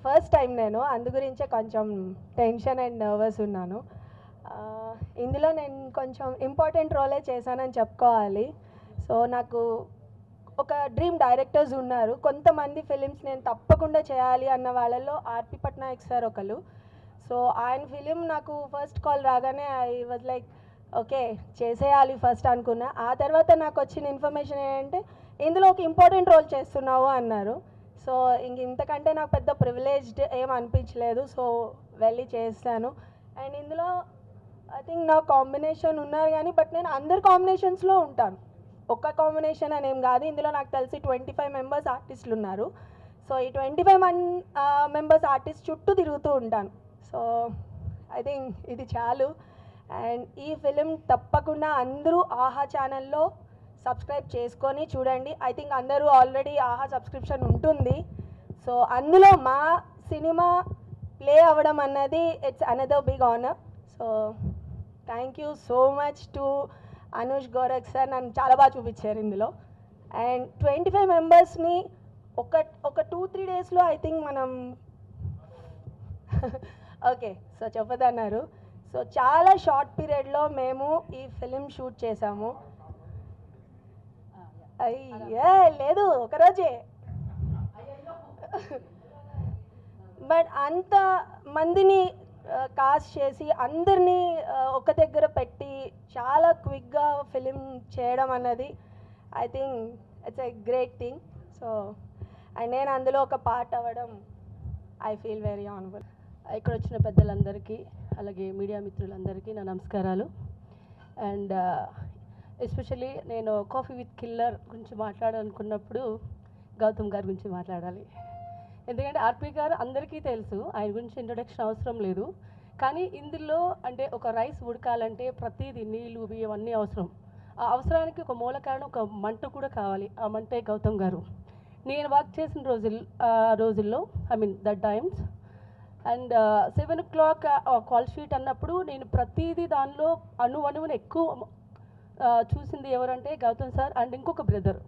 First time నేను అందు గురించే కొంచెం టెన్షన్ అండ్ నర్వస్ ఉన్నాను. ఇందులో నేను కొంచెం ఇంపార్టెంట్ రోలే చేశానని చెప్పుకోవాలి. సో నాకు ఒక డ్రీమ్ డైరెక్టర్స్ ఉన్నారు. కొంతమంది ఫిలిమ్స్ నేను తప్పకుండా చేయాలి అన్న వాళ్ళల్లో ఆర్పి పట్నాయక్ సార్ ఒకరు. సో ఆయన ఫిలిం నాకు ఫస్ట్ కాల్ రాగానే ఐ వాజ్ లైక్ ఓకే చేసేయాలి ఫస్ట్ అనుకున్నా. ఆ తర్వాత నాకు వచ్చిన ఇన్ఫర్మేషన్ ఏంటంటే ఇందులో ఒక ఇంపార్టెంట్ రోల్ చేస్తున్నావు అన్నారు. సో ఇంతకంటే నాకు పెద్ద ప్రివిలేజ్డ్ ఏం అనిపించలేదు. సో వెళ్ళి చేస్తాను. అండ్ ఇందులో ఐ థింక్ నా కాంబినేషన్ ఉన్నారు కానీ బట్ నేను అందరు కాంబినేషన్స్లో ఉంటాను. ఒక్క కాంబినేషన్ అని ఏం కాదు. ఇందులో నాకు తెలిసి 25 మెంబర్స్ ఆర్టిస్టులు ఉన్నారు. సో ఈ 25 మెంబర్స్ ఆర్టిస్ట్ చుట్టూ తిరుగుతూ ఉంటాను. సో ఐ థింక్ ఇది చాలు. అండ్ ఈ ఫిలిం తప్పకుండా అందరూ ఆహా ఛానల్లో సబ్స్క్రైబ్ చేసుకొని చూడండి. ఐ థింక్ అందరూ ఆల్రెడీ ఆహా సబ్స్క్రిప్షన్ ఉంటుంది. సో అందులో మా సినిమా ప్లే అవ్వడం అన్నది it's another big honour. So thank you so much to Anush Gorakh sir. నన్ను చాలా బాగా చూపించారు ఇందులో. అండ్ 25 మెంబర్స్ని ఒక 2-3 డేస్లో ఐ థింక్ మనం ఓకే సో చెప్పదన్నారు. సో చాలా షార్ట్ పీరియడ్లో మేము ఈ ఫిలిం షూట్ చేసాము. అయ్యే లేదు ఒకరోజే. బట్ అంత మందిని కాస్ట్ చేసి అందరినీ ఒక దగ్గర పెట్టి చాలా క్విక్గా ఫిలిం చేయడం అన్నది I think it's a great thing. So and నేను అందులో ఒక పార్ట్ అవ్వడం ఐ ఫీల్ వెరీ ఆనరబుల్. ఇక్కడ వచ్చిన పెద్దలందరికీ అలాగే మీడియా మిత్రులందరికీ నా నమస్కారాలు. అండ్ ఎస్పెషల్లీ నేను కాఫీ విత్ కిల్లర్ గురించి మాట్లాడాలనుకున్నప్పుడు గౌతమ్ గారి గురించి మాట్లాడాలి. ఎందుకంటే ఆర్పి గారు అందరికీ తెలుసు, ఆయన గురించి ఇంట్రొడక్షన్ అవసరం లేదు. కానీ ఇందులో అంటే ఒక రైస్ ఉడకాలంటే ప్రతిదీ నీళ్ళు బియ్యం అన్నీ అవసరం. ఆ అవసరానికి ఒక మూల కారణం ఒక మంట కూడా కావాలి. ఆ మంటే గౌతమ్ గారు. నేను వర్క్ చేసిన రోజుల్లో I mean that times and 7 o'clock call sheet అన్నప్పుడు నేను ప్రతిదీ దానిలో అణువుని ఎక్కువ చూసింది ఎవరంటే గౌతమ్ సార్ అండ్ ఇంకొక brother,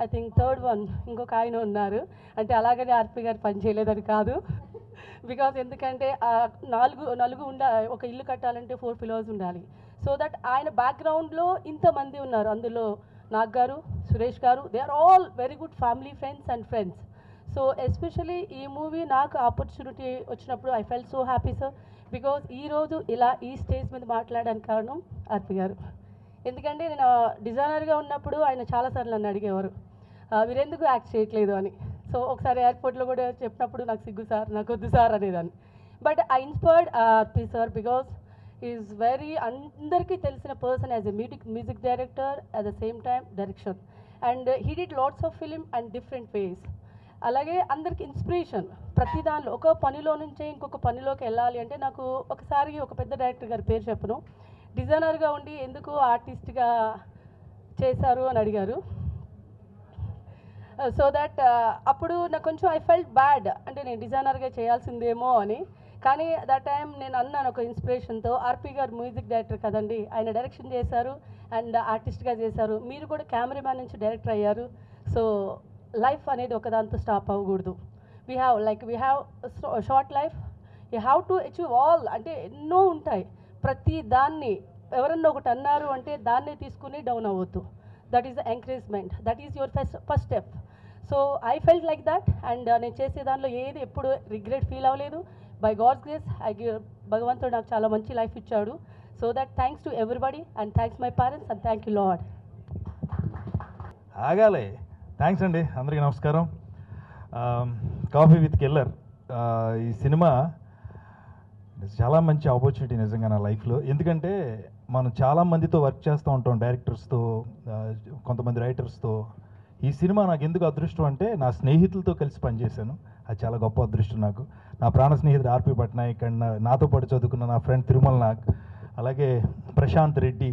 I think third one ఇంకొక ఆయన ఉన్నారు. అంటే అలాగనే ఆర్పి గారు పనిచేయలేదని కాదు. బికాజ్ ఎందుకంటే నలుగు ఒక ఇల్లు కట్టాలంటే 4 పిల్లర్స్ ఉండాలి. సో దట్ ఆయన బ్యాక్గ్రౌండ్లో ఇంతమంది ఉన్నారు. అందులో Nag garu, Suresh garu, they are all very good family friends and friends. So especially ఈ మూవీ నాకు ఆపర్చునిటీ వచ్చినప్పుడు I felt so happy sir. Because ఈరోజు ఇలా ఈ స్టేజ్ మీద మాట్లాడడానికి కారణం ఆర్పి గారు. ఎందుకంటే నేను డిజైనర్గా ఉన్నప్పుడు ఆయన చాలాసార్లు నన్ను అడిగేవారు మీరెందుకు యాక్ట్ చేయట్లేదు అని. సో ఒకసారి ఎయిర్పోర్ట్లో కూడా చెప్పినప్పుడు నాకు సిగ్గు సార్, నాకు వద్దు సార్ అనేదాన్ని. But I inspired RP sir because is very అందరికీ తెలిసిన person as a music director at the same time direction. And he did lots of film and different ways. అలాగే అందరికి ఇన్స్పిరేషన్. ప్రతి దానిలో ఒక పనిలో నుంచే ఇంకొక పనిలోకి వెళ్ళాలి అంటే నాకు ఒకసారి ఒక పెద్ద డైరెక్టర్ గారి పేరు చెప్పను, డిజైనర్గా ఉండి ఎందుకు ఆర్టిస్ట్గా చేశారు అని అడిగారు. సో దట్ అప్పుడు నాకు కొంచెం ఐ ఫెల్ట్ బ్యాడ్, అంటే నేను డిజైనర్గా చేయాల్సిందేమో అని. కానీ దట్ టైం నేను అన్నాను ఒక ఇన్స్పిరేషన్తో, ఆర్పి గారు మ్యూజిక్ డైరెక్టర్ కదండి, ఆయన డైరెక్షన్ చేశారు అండ్ ఆర్టిస్ట్గా చేశారు, మీరు కూడా కెమెరామ్యాన్ నుంచి డైరెక్టర్ అయ్యారు. సో లైఫ్ అనేది ఒకదాంతో స్టాప్ అవ్వకూడదు. We have short life, you have to achieve all. అంటే ఎన్నో ఉంటాయి. ప్రతి దాన్ని ఎవరన్నా ఒకటి అన్నారు అంటే దాన్నే తీసుకుని డౌన్ అవ్వద్దు. That is the encouragement, that is your first step. So I felt like that. And నేను చేసే దానిలో ఏది ఎప్పుడు రిగ్రెట్ ఫీల్ అవ్వలేదు. బై గాడ్స్ గ్రేస్ భగవంతుడు నాకు చాలా మంచి లైఫ్ ఇచ్చాడు. So that thanks to everybody and thanks my parents and thank you lord. ఆగాలి. థ్యాంక్స్ అండి, అందరికీ నమస్కారం. కాఫీ విత్ కిల్లర్ ఈ సినిమా చాలా మంచి ఆపర్చునిటీ నిజంగా నా లైఫ్లో. ఎందుకంటే మనం చాలామందితో వర్క్ చేస్తూ ఉంటాం, డైరెక్టర్స్తో, కొంతమంది రైటర్స్తో. ఈ సినిమా నాకు ఎందుకు అదృష్టం అంటే నా స్నేహితులతో కలిసి పనిచేశాను. అది చాలా గొప్ప అదృష్టం నాకు. నా ప్రాణ స్నేహితుడు ఆర్పి పట్నాయక్ అండ్ నాతో పాటు చదువుకున్న నా ఫ్రెండ్ తిరుమల నాగ్, అలాగే ప్రశాంత్ రెడ్డి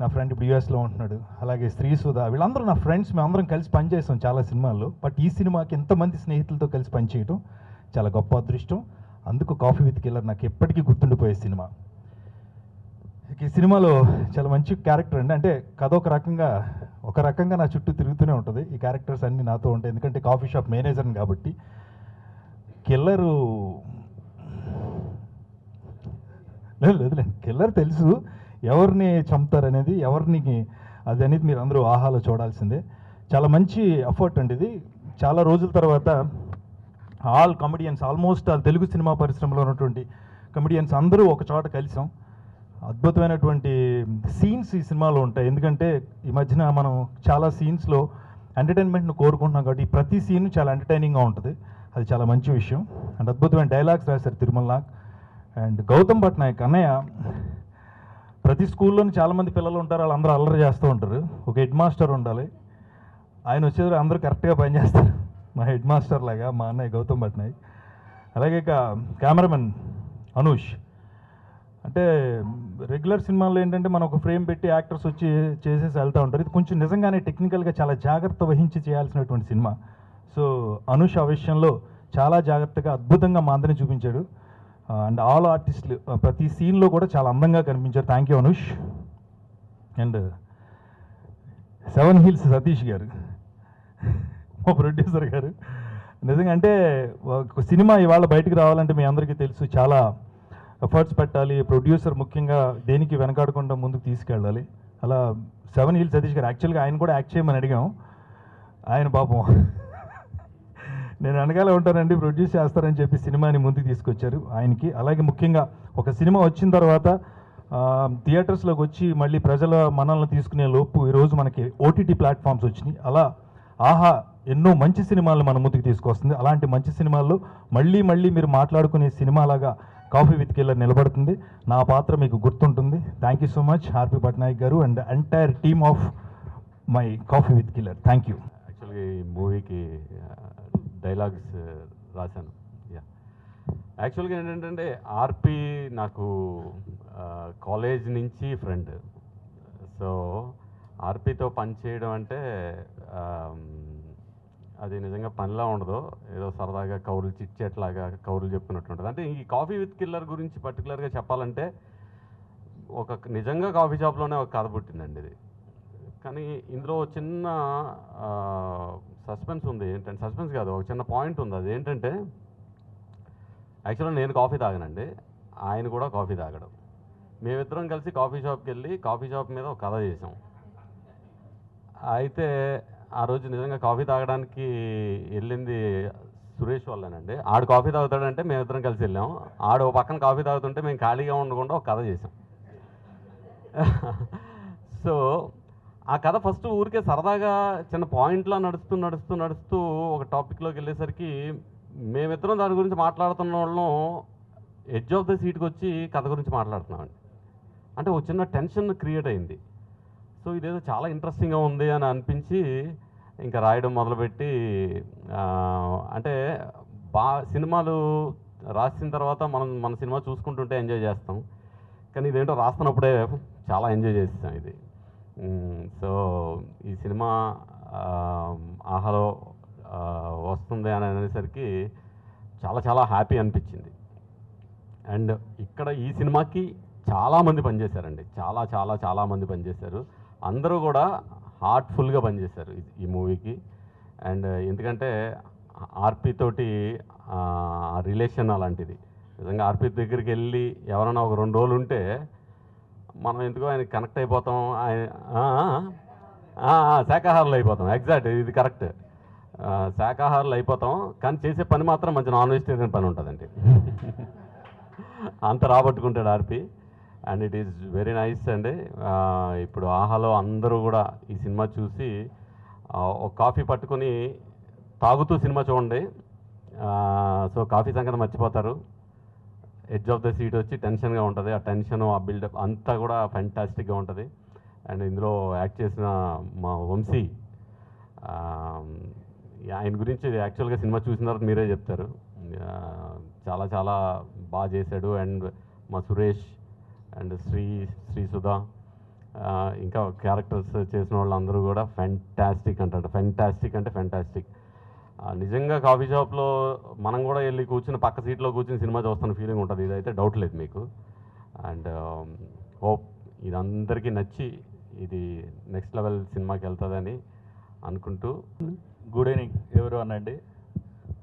నా ఫ్రెండ్ ఇప్పుడు యూఎస్లో ఉంటున్నాడు, అలాగే శ్రీసుధ, వీళ్ళందరూ నా ఫ్రెండ్స్. మేమందరం కలిసి పనిచేసాం చాలా సినిమాల్లో. బట్ ఈ సినిమాకి ఎంతమంది స్నేహితులతో కలిసి పనిచేయటం చాలా గొప్ప అదృష్టం. అందుకు కాఫీ విత్ కిల్లర్ నాకు ఎప్పటికీ గుర్తుండిపోయే సినిమా. ఈ సినిమాలో చాలా మంచి క్యారెక్టర్ అండి. అంటే కథ ఒక రకంగా నా చుట్టూ తిరుగుతూనే ఉంటుంది. ఈ క్యారెక్టర్స్ అన్నీ నాతో ఉంటాయి, ఎందుకంటే కాఫీ షాప్ మేనేజర్ని కాబట్టి. కిల్లరు లేదులేండి, కిల్లర్ తెలుసు, ఎవరిని చంపుతారనేది, ఎవరిని అది అనేది మీరు అందరూ ఆహాలో చూడాల్సిందే. చాలా మంచి ఎఫర్ట్ అండి ఇది. చాలా రోజుల తర్వాత all comedians, almost all Telugu cinema పరిశ్రమలో ఉన్నటువంటి కమెడియన్స్ అందరూ ఒక చోట కలిసాం. అద్భుతమైనటువంటి సీన్స్ ఈ సినిమాలో ఉంటాయి. ఎందుకంటే ఈ మధ్యన మనం చాలా సీన్స్లో ఎంటర్టైన్మెంట్ను కోరుకుంటున్నాం కాబట్టి ప్రతి సీన్ చాలా ఎంటర్టైనింగ్గా ఉంటుంది. అది చాలా మంచి విషయం. అండ్ అద్భుతమైన డైలాగ్స్ రాశారు తిరుమల నాగ్ అండ్ గౌతమ్ పట్నాయక్ అన్నయ్య. ప్రతి స్కూల్లోని చాలామంది పిల్లలు ఉంటారు, వాళ్ళందరూ అల్లరి చేస్తూ ఉంటారు. ఒక హెడ్ మాస్టర్ ఉండాలి, ఆయన వచ్చేది అందరూ కరెక్ట్గా పనిచేస్తారు. మా హెడ్ మాస్టర్ లాగా మా అన్నయ్య గౌతమ్ పట్నాయక్. అలాగే ఇక కెమెరామెన్ అనూష్. అంటే రెగ్యులర్ సినిమాల్లో ఏంటంటే మనం ఒక ఫ్రేమ్ పెట్టి యాక్టర్స్ వచ్చి చేసేసి వెళ్తూ ఉంటారు. ఇది కొంచెం నిజంగానే టెక్నికల్గా చాలా జాగ్రత్త వహించి చేయాల్సినటువంటి సినిమా. సో అనూష్ ఆ విషయంలో చాలా జాగ్రత్తగా అద్భుతంగా మా అందరిని చూపించాడు. అండ్ ఆల్ ఆర్టిస్టులు ప్రతి సీన్లో కూడా చాలా అందంగా కనిపించారు. Thank you Anush. And 7 Hills Satish గారు, మా ప్రొడ్యూసర్ గారు. నిజంగా అంటే ఒక సినిమా ఇవాళ బయటికి రావాలంటే మీ అందరికీ తెలుసు చాలా ఎఫర్ట్స్ పెట్టాలి. ప్రొడ్యూసర్ ముఖ్యంగా దేనికి వెనకాడకుండా ముందుకు తీసుకెళ్ళాలి. అలా 7 Hills సతీష్ గారు యాక్చువల్గా ఆయన కూడా యాక్ట్ చేయమని అడిగాం. ఆయన పాపం నేను వెనకాల ఉంటానండి, ప్రొడ్యూస్ చేస్తారని చెప్పి సినిమాని ముందుకు తీసుకొచ్చారు ఆయనకి. అలాగే ముఖ్యంగా ఒక సినిమా వచ్చిన తర్వాత థియేటర్స్లోకి వచ్చి మళ్ళీ ప్రజల మనల్ని తీసుకునే లోపు ఈరోజు మనకి ఓటీటీ ప్లాట్ఫామ్స్ వచ్చినాయి. అలా ఆహా ఎన్నో మంచి సినిమాలను మన ముందుకు తీసుకొస్తుంది. అలాంటి మంచి సినిమాల్లో మళ్ళీ మళ్ళీ మీరు మాట్లాడుకునే సినిమాలాగా కాఫీ విత్ కిల్లర్ నిలబడుతుంది. నా పాత్ర మీకు గుర్తుంటుంది. థ్యాంక్ యూ సో మచ్ ఆర్పి పట్నాయక్ గారు and entire team of my coffee with killer. Thank you. యాక్చువల్గా ఈ మూవీకి డైలాగ్స్ రాశాను. యాక్చువల్గా ఏంటంటే ఆర్పి నాకు కాలేజ్ నుంచి ఫ్రెండ్. సో ఆర్పితో పనిచేయడం అంటే అది నిజంగా పనిలా ఉండదు, ఏదో సరదాగా కౌరులు చిట్చేట్లాగా కౌరులు చెప్పుకున్నట్టు ఉంటుంది. అంటే ఈ కాఫీ విత్ కిల్లర్ గురించి పర్టికులర్గా చెప్పాలంటే ఒక నిజంగా కాఫీ షాప్లోనే ఒక కథ పుట్టిందండి ఇది. కానీ ఇందులో చిన్న సస్పెన్స్ ఉంది. ఏంటంటే సస్పెన్స్ కాదు, ఒక చిన్న పాయింట్ ఉంది. అది ఏంటంటే యాక్చువల్గా నేను కాఫీ తాగనండి, ఆయన కూడా కాఫీ తాగడం. మేమిద్దరం కలిసి కాఫీ షాప్కి వెళ్ళి కాఫీ షాప్ మీద ఒక కథ చేసాం. అయితే ఆ రోజు నిజంగా కాఫీ తాగడానికి వెళ్ళింది సురేష్ వాళ్ళేనండి. ఆడు కాఫీ తాగుతాడంటే మేమిద్దరం కలిసి వెళ్ళాం. ఆడు ఒక పక్కన కాఫీ తాగుతుంటే మేము ఖాళీగా ఉండకుండా ఒక కథ చేసాం. సో ఆ కథ ఫస్ట్ ఊరికే సరదాగా చిన్న పాయింట్లో నడుస్తూ ఒక టాపిక్లోకి వెళ్ళేసరికి మేమిద్దరం దాని గురించి మాట్లాడుతున్న వాళ్ళం ఎడ్జ్ ఆఫ్ ద సీట్కి వచ్చి కథ గురించి మాట్లాడుతున్నామండి. అంటే ఒక చిన్న టెన్షన్ క్రియేట్ అయింది. సో ఇదేదో చాలా ఇంట్రెస్టింగ్గా ఉంది అని అనిపించి ఇంకా రాయడం మొదలుపెట్టి, అంటే సినిమాలు రాసిన తర్వాత మన సినిమా చూసుకుంటుంటే ఎంజాయ్ చేస్తాం, కానీ ఇదేంటో రాస్తున్నప్పుడే చాలా ఎంజాయ్ చేస్తాం ఇది. సో ఈ సినిమా ఆహాలో వస్తుంది అని అనేసరికి చాలా చాలా హ్యాపీ అనిపించింది. అండ్ ఇక్కడ ఈ సినిమాకి చాలామంది పనిచేశారండి, చాలామంది పనిచేశారు. అందరూ కూడా హార్ట్ఫుల్గా పనిచేశారు ఈ మూవీకి. అండ్ ఎందుకంటే ఆర్పి తోటి రిలేషన్ అలాంటిది. నిజంగా ఆర్పి దగ్గరికి వెళ్ళి ఎవరైనా ఒక 2 రోజులు ఉంటే మనం ఎందుకో ఆయనకి కనెక్ట్ అయిపోతాం. శాకాహారులు అయిపోతాం. ఎగ్జాక్ట్, ఇది కరెక్ట్. శాకాహారులు అయిపోతాం, కానీ చేసే పని మాత్రం మంచి నాన్ వెజిటేరియన్ పని ఉంటుందండి. అంత రాబట్టుకుంటాడు RP. And it is very nice అండి. ఇప్పుడు ఆహాలో అందరూ కూడా ఈ సినిమా చూసి ఒక కాఫీ పట్టుకొని తాగుతూ సినిమా చూడండి. సో కాఫీ సంగతి మర్చిపోతారు. ఎడ్జ్ ఆఫ్ ద సీట్ వచ్చి టెన్షన్గా ఉంటుంది. ఆ టెన్షన్, ఆ బిల్డప్ అంతా కూడా ఫ్యాంటాస్టిక్గా ఉంటుంది. అండ్ ఇందులో యాక్ట్ చేసిన మా వంశీ, ఆయన గురించి యాక్చువల్గా సినిమా చూసిన తర్వాత మీరే చెప్తారు. చాలా బాగా చేశాడు. అండ్ మా సురేష్ అండ్ శ్రీసుధ, ఇంకా క్యారెక్టర్స్ చేసిన వాళ్ళందరూ కూడా ఫ్యాంటాస్టిక్ అంటారు. ఫ్యాంటాస్టిక్ అంటే ఫ్యాంటాస్టిక్. నిజంగా కాఫీ షాప్లో మనం కూడా వెళ్ళి కూర్చుని పక్క సీట్లో కూర్చుని సినిమా చూస్తున్న ఫీలింగ్ ఉంటుంది. ఇదైతే డౌట్ లేదు మీకు. అండ్ హోప్ ఇది అందరికీ నచ్చి ఇది నెక్స్ట్ లెవెల్ సినిమాకి వెళ్తుందని అనుకుంటూ. గుడ్ ఈవినింగ్ ఎవరు అనండి.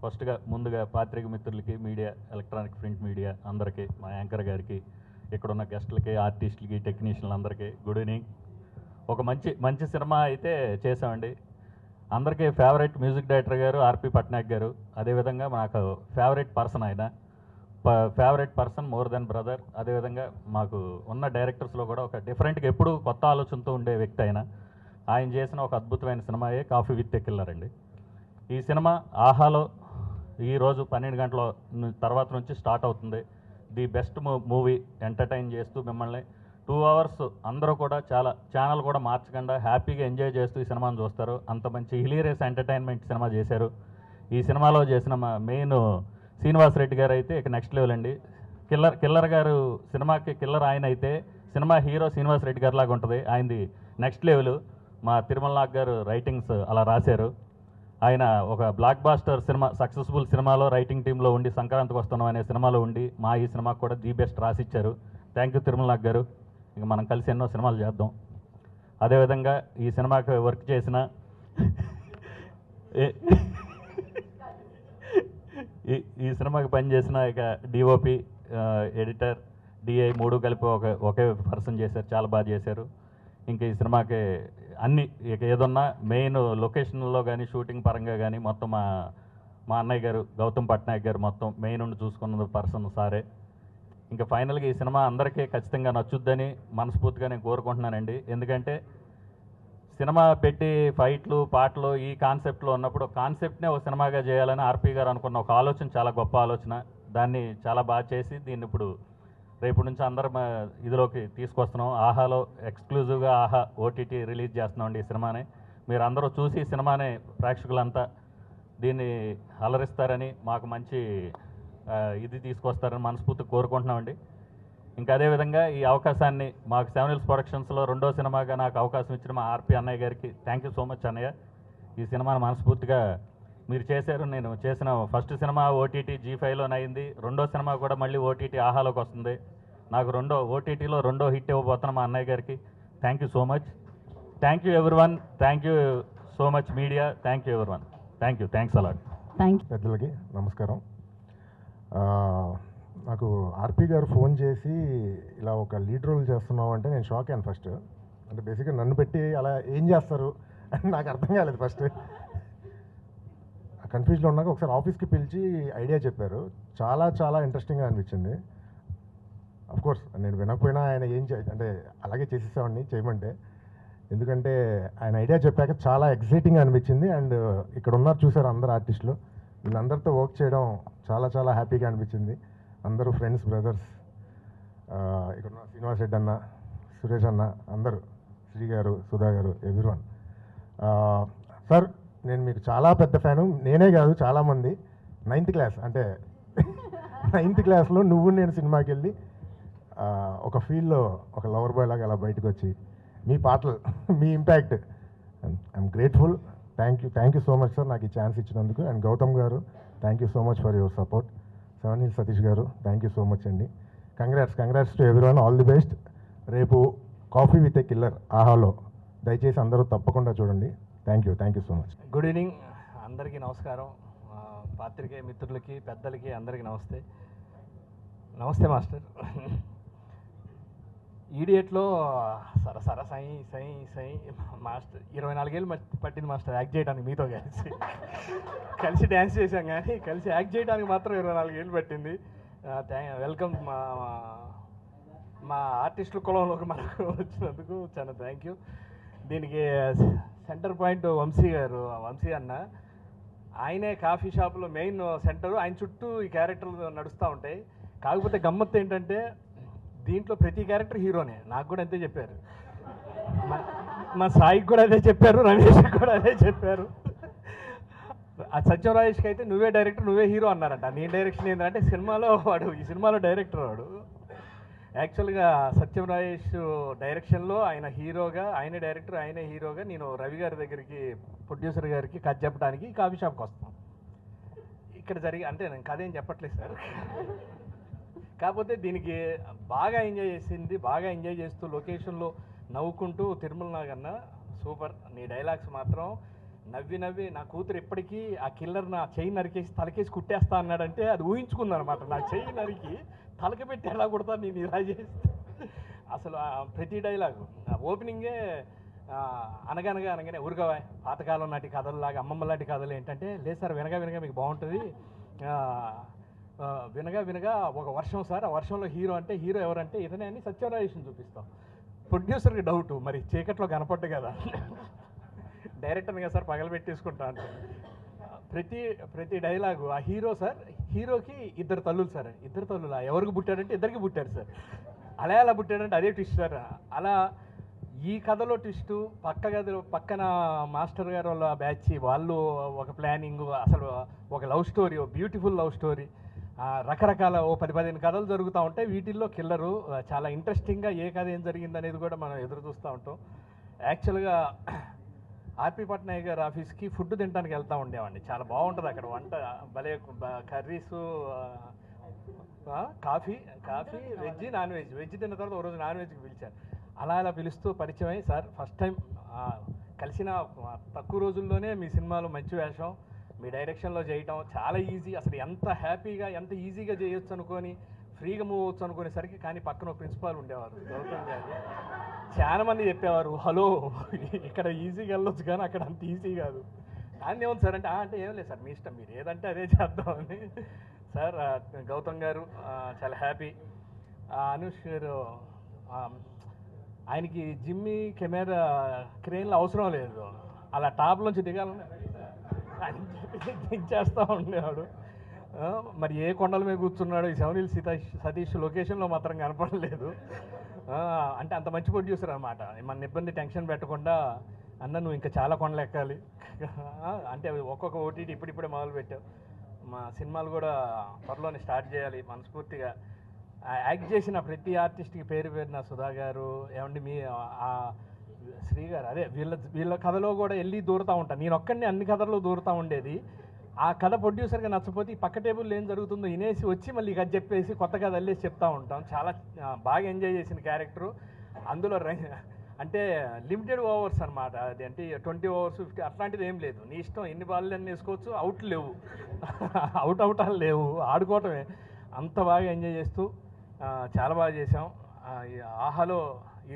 ఫస్ట్గా ముందుగా పాత్రిక మిత్రులకి, మీడియా, ఎలక్ట్రానిక్ ప్రింట్ మీడియా అందరికీ, మా యాంకర్ గారికి, ఇక్కడున్న గెస్టులకి, ఆర్టిస్టులకి, టెక్నీషియన్లందరికీ గుడ్ ఈవినింగ్. ఒక మంచి సినిమా అయితే చేసామండి. అందరికీ ఫేవరెట్ మ్యూజిక్ డైరెక్టర్ గారు ఆర్పి పట్నాయక్ గారు. అదేవిధంగా నాకు ఫేవరెట్ పర్సన్ ఆయన, favourite person more than brother. అదేవిధంగా మాకు ఉన్న డైరెక్టర్స్లో కూడా ఒక డిఫరెంట్గా ఎప్పుడూ కొత్త ఆలోచనతో ఉండే వ్యక్తి ఆయన చేసిన ఒక అద్భుతమైన సినిమాయే కాఫీ విత్ ఎ కిల్లర్ అండి. ఈ సినిమా ఆహాలో ఈరోజు 12 గంటల తర్వాత నుంచి స్టార్ట్ అవుతుంది. ది బెస్ట్ మూవీ, ఎంటర్టైన్ చేస్తూ మిమ్మల్ని 2 అవర్స్ అందరూ కూడా చాలా ఛానల్ కూడా మార్చకుండా హ్యాపీగా ఎంజాయ్ చేస్తూ ఈ సినిమాను చూస్తారు. అంత మంచి హిలీరియస్ ఎంటర్టైన్మెంట్ సినిమా చేశారు. ఈ సినిమాలో చేసిన మా మెయిన్ శ్రీనివాస్ రెడ్డి గారు అయితే ఇక నెక్స్ట్ లెవెల్ అండి. కిల్లర్ గారు సినిమాకి కిల్లర్ ఆయన అయితే సినిమా హీరో శ్రీనివాస్ రెడ్డి గారు లాగా ఉంటుంది. ఆయనది నెక్స్ట్ లెవెల్. మా తిరుమల నాగ్ గారు రైటింగ్స్ అలా రాశారు. ఆయన ఒక బ్లాక్ బాస్టర్ సినిమా, సక్సెస్ఫుల్ సినిమాలో రైటింగ్ టీంలో ఉండి సంక్రాంతికి వస్తున్నాం అనే సినిమాలో ఉండి మా ఈ సినిమాకి కూడా ది బెస్ట్ రాసిచ్చారు. Thank you Tirumala Nag garu. ఇంక మనం కలిసి ఎన్నో సినిమాలు చేద్దాం. అదేవిధంగా ఈ సినిమాకి వర్క్ చేసిన ఈ సినిమాకి పనిచేసిన ఇక డిఓపి, ఎడిటర్, డిఐ 3 కలిపి ఒకే పర్సన్ చేశారు. చాలా బాగా చేశారు. ఇంకా ఈ సినిమాకి అన్ని ఇక ఏదన్నా మెయిన్ లొకేషన్లో కానీ షూటింగ్ పరంగా కానీ మొత్తం మా అన్నయ్య గారు గౌతమ్ పట్నాయక్ గారు మొత్తం మెయిన్ ఉండి చూసుకున్న పర్సన్ సారే. ఇంకా ఫైనల్గా ఈ సినిమా అందరికీ ఖచ్చితంగా నచ్చుద్దని మనస్ఫూర్తిగా నేను కోరుకుంటున్నానండి. ఎందుకంటే సినిమా పెట్టి ఫైట్లు, పాటలు ఈ కాన్సెప్ట్లో ఉన్నప్పుడు కాన్సెప్ట్నే ఒక సినిమాగా చేయాలని ఆర్పి గారు అనుకున్న ఒక ఆలోచన చాలా గొప్ప ఆలోచన. దాన్ని చాలా బాగా చేసి దీన్ని ఇప్పుడు రేపు నుంచి అందరం ఇదిలోకి తీసుకొస్తున్నాం. ఆహాలో ఎక్స్క్లూజివ్గా ఆహా ఓటీటీ రిలీజ్ చేస్తున్నామండి ఈ సినిమాని. మీరు అందరూ చూసి ఈ సినిమాని ప్రేక్షకులంతా దీన్ని అలరిస్తారని, మాకు మంచి ఇది తీసుకొస్తారని మనస్ఫూర్తిగా కోరుకుంటున్నామండి. ఇంకా అదేవిధంగా ఈ అవకాశాన్ని మాకు 7 Hills ప్రొడక్షన్స్లో 2వ సినిమాగా నాకు అవకాశం ఇచ్చిన మా ఆర్పి అన్నయ్య గారికి థ్యాంక్ యూ సో మచ్ అన్నయ్య. ఈ సినిమాని మనస్ఫూర్తిగా మీరు చేశారు. నేను చేసిన ఫస్ట్ సినిమా ఓటీటీ G5లోనే అయింది. 2వ సినిమా కూడా మళ్ళీ ఓటీటీ ఆహాలోకి వస్తుంది. నాకు ఓటీటీలో 2వ హిట్ ఇవ్వబోతున్నా మా అన్నయ్య గారికి. Thank you so much. Thank you everyone. Thank you so much media. Thank you everyone. Thanks a lot. పెద్దలకి నమస్కారం. నాకు ఆర్పి గారు ఫోన్ చేసి ఇలా ఒక లీడ్ రోల్ చేస్తున్నావు అంటే నేను షాక్ అయ్యాను ఫస్ట్. అంటే బేసిక్గా నన్ను పెట్టి అలా ఏం చేస్తారు అని నాకు అర్థం కాలేదు ఫస్ట్. కన్ఫ్యూజ్లో ఉన్నాక ఒకసారి ఆఫీస్కి పిలిచి ఐడియా చెప్పారు. చాలా ఇంట్రెస్టింగ్గా అనిపించింది. కోర్స్ నేను వినకపోయినా ఆయన అంటే అలాగే చేసేసామండి చేయమంటే. ఎందుకంటే ఆయన ఐడియా చెప్పాక చాలా ఎక్సైటింగ్గా అనిపించింది. అండ్ ఇక్కడ ఉన్నారు చూసారు అందరు ఆర్టిస్టులు, వీళ్ళందరితో వర్క్ చేయడం చాలా హ్యాపీగా అనిపించింది. అందరూ ఫ్రెండ్స్, బ్రదర్స్. ఇక్కడ శ్రీనివాస్ రెడ్డి అన్న, సురేష్ అన్న, అందరూ, శ్రీ గారు, సుధా గారు, ఎవ్రీవన్. సార్ నేను మీకు చాలా పెద్ద ఫ్యాను. నేనే కాదు చాలామంది 9th క్లాస్ అంటే 9th క్లాస్లో నువ్వు నేను సినిమాకి వెళ్ళి ఒక ఫీల్డ్లో ఒక లవర్ బాయ్ లాగా అలా బయటకు వచ్చి మీ పాటలు, మీ impact, I'm grateful. Thank you so much sir నాకు ఈ ఛాన్స్ ఇచ్చినందుకు. And Gautam garu thank you so much for your support. 7 Hills Satish garu thank you so much అండి. Congrats to everyone. All the best. రేపు కాఫీ విత్ ఏ కిల్లర్ ఆహాలో దయచేసి అందరూ తప్పకుండా చూడండి. Thank you so much. Good evening అందరికీ నమస్కారం. పాత్రికేయ మిత్రులకి, పెద్దలకి అందరికీ నమస్తే మాస్టర్. ఈడియట్లో సర సై మాస్టర్ 24 ఏళ్ళు పట్టింది మాస్టర్ యాక్ట్ చేయడానికి. మీతో కలిసి డ్యాన్స్ చేశాం కానీ కలిసి యాక్ట్ చేయడానికి మాత్రం 24 ఏళ్ళు పట్టింది. వెల్కమ్ మా ఆర్టిస్టుల కులంలోకి మనకు వచ్చినందుకు చాలా థ్యాంక్ యూ. దీనికి సెంటర్ పాయింట్ వంశీ అన్న. ఆయనే కాఫీ షాప్లో మెయిన్ సెంటరు. ఆయన చుట్టూ ఈ క్యారెక్టర్లు నడుస్తూ ఉంటాయి. కాకపోతే గమ్మత్తు ఏంటంటే దీంట్లో ప్రతి క్యారెక్టర్ హీరోనే. నాకు కూడా అంతే చెప్పారు. మా సాయికి కూడా అదే చెప్పారు, రమేష్కి కూడా అదే చెప్పారు. ఆ సత్యం రాజేష్కి అయితే నువ్వే డైరెక్టర్, నువ్వే హీరో అన్నారంట. నీ డైరెక్షన్ ఏంటంటే ఈ సినిమాలో డైరెక్టర్ వాడు. యాక్చువల్గా సత్యం రాజేష్ డైరెక్షన్లో ఆయన హీరోగా, ఆయనే డైరెక్టర్, ఆయనే హీరోగా నేను రవి గారి దగ్గరికి, ప్రొడ్యూసర్ గారికి కథ చెప్పడానికి కాఫీ షాప్కి వస్తాం. ఇక్కడ అంటే నేను కథ ఏం చెప్పట్లేదు సార్. కాకపోతే దీనికి బాగా ఎంజాయ్ చేస్తూ లొకేషన్లో నవ్వుకుంటూ తిరుమల నాగన్న సూపర్. నీ డైలాగ్స్ మాత్రం నవ్వి నవ్వి నా కూతురు ఎప్పటికీ ఆ కిల్లర్ నా చెయ్యి నరికేసి తలకేసి కుట్టేస్తా అన్నాడంటే అది ఊహించుకుందనమాట. నా చెయ్యి నరికి తలకి పెట్టి ఎలా కుడతా నేను ఇలా చేస్తే. అసలు ప్రతి డైలాగు ఓపెనింగే అనగనగా అనగానే ఊరుగవా పాతకాలం నాటి కథల్లాగా అమ్మమ్మ లాంటి కథలు ఏంటంటే లేదు సార్ వినగా వినగా మీకు బాగుంటుంది, వినగా వినగా ఒక వర్షం సార్, ఆ వర్షంలో హీరో అంటే హీరో ఎవరంటే ఇతనే అని సత్యనారాయణ చూపిస్తాం. ప్రొడ్యూసర్కి డౌట్ మరి చీకట్లో కనపడ్డు కదా డైరెక్టర్గా సార్ పగలబెట్టేసుకుంటా అంటే ప్రతి డైలాగు ఆ హీరో సార్, హీరోకి ఇద్దరు తల్లులు సార్, ఇద్దరు తల్లులు ఎవరికి పుట్టాడంటే ఇద్దరికి పుట్టాడు సార్, అలా ఎలా పుట్టాడంటే అదే ట్విస్ట్ సార్. అలా ఈ కథలో ట్విస్టు పక్కన మాస్టర్ గారు వాళ్ళ బ్యాచ్ వాళ్ళు ఒక ప్లానింగ్, అసలు ఒక love story, beautiful love story, రకరకాల 10-15 కథలు జరుగుతూ ఉంటాయి. వీటిల్లో కిల్లరు చాలా ఇంట్రెస్టింగ్గా ఏ కథ ఏం జరిగింది అనేది కూడా మనం ఎదురు చూస్తూ ఉంటాం. యాక్చువల్గా ఆర్పి పట్నాయక్ గారి ఆఫీస్కి ఫుడ్ తినడానికి వెళ్తూ ఉండేవాడిని. చాలా బాగుంటుంది అక్కడ వంట, భలే curries, coffee veg non veg తిన్న తర్వాత ఒక రోజు నాన్ వెజ్కి పిలిచాను. అలా పిలుస్తూ పరిచయం అయ్యి సార్ ఫస్ట్ టైం కలిసిన తక్కువ రోజుల్లోనే మీ సినిమాలో మంచి వేషం, మీ డైరెక్షన్లో చేయటం చాలా ఈజీ, అసలు ఎంత హ్యాపీగా ఎంత ఈజీగా చేయొచ్చు అనుకొని ఫ్రీగా మూవ్ అవచ్చు అనుకునేసరికి, కానీ పక్కన ప్రిన్సిపాల్ ఉండేవారు గౌతమ్ గారు, చాలా మంది చెప్పేవారు హలో ఇక్కడ ఈజీగా వెళ్ళొచ్చు కానీ అక్కడ అంత ఈజీ కాదు. దాన్ని ఏముంది సార్ అంటే ఏం లేదు సార్ మీ ఇష్టం, మీరు ఏదంటే అదే చేద్దామని. సార్ గౌతమ్ గారు చాలా హ్యాపీ. అనుష్ గారు ఆయనకి జిమ్మి కెమెరా క్రెయిన్లో అవసరం లేదు, అలా టాప్లోంచి దిగాలని దించేస్తూ ఉండేవాడు. మరి ఏ కొండల మీద కూర్చున్నాడు ఈ సెవెన్ హిల్స్ సతీష్ లొకేషన్లో మాత్రం కనపడలేదు. అంటే అంత మంచి ప్రొడ్యూసర్ అనమాట. మన ఇబ్బంది టెన్షన్ పెట్టకుండా అన్న నువ్వు ఇంకా చాలా కొండలు ఎక్కాలి అంటే ఒక్కొక్క ఓటీటీ ఇప్పుడిప్పుడే మొదలు పెట్టావు, మా సినిమాలు కూడా త్వరలోనే స్టార్ట్ చేయాలి మనస్ఫూర్తిగా. యాక్ట్ చేసిన ప్రతి ఆర్టిస్ట్కి పేరు పేరున సుధా గారు ఏమండి మీ శ్రీ గారు అదే వీళ్ళ కథలో కూడా వెళ్ళి దూరుతూ ఉంటాను. నేను ఒక్కడిని అన్ని కథల్లో దూరుతూ ఉండేది. ఆ కథ ప్రొడ్యూసర్గా నచ్చపోతే ఈ పక్క టేబుల్లో ఏం జరుగుతుందో వినేసి వచ్చి మళ్ళీ కథ చెప్పేసి కొత్త కథ వెళ్ళేసి చెప్తూ ఉంటాం. చాలా బాగా ఎంజాయ్ చేసిన క్యారెక్టరు. అందులో అంటే లిమిటెడ్ ఓవర్స్ అనమాట, అది అంటే 20 ఓవర్స్ 50 అట్లాంటిది ఏం లేదు. నీ ఇష్టం ఎన్ని బాల్ అన్నీ వేసుకోవచ్చు, అవుట్ లేవు అవుటాలు లేవు, ఆడుకోవటమే. అంత బాగా ఎంజాయ్ చేస్తూ చాలా బాగా చేసాం. ఆహాలో ఈ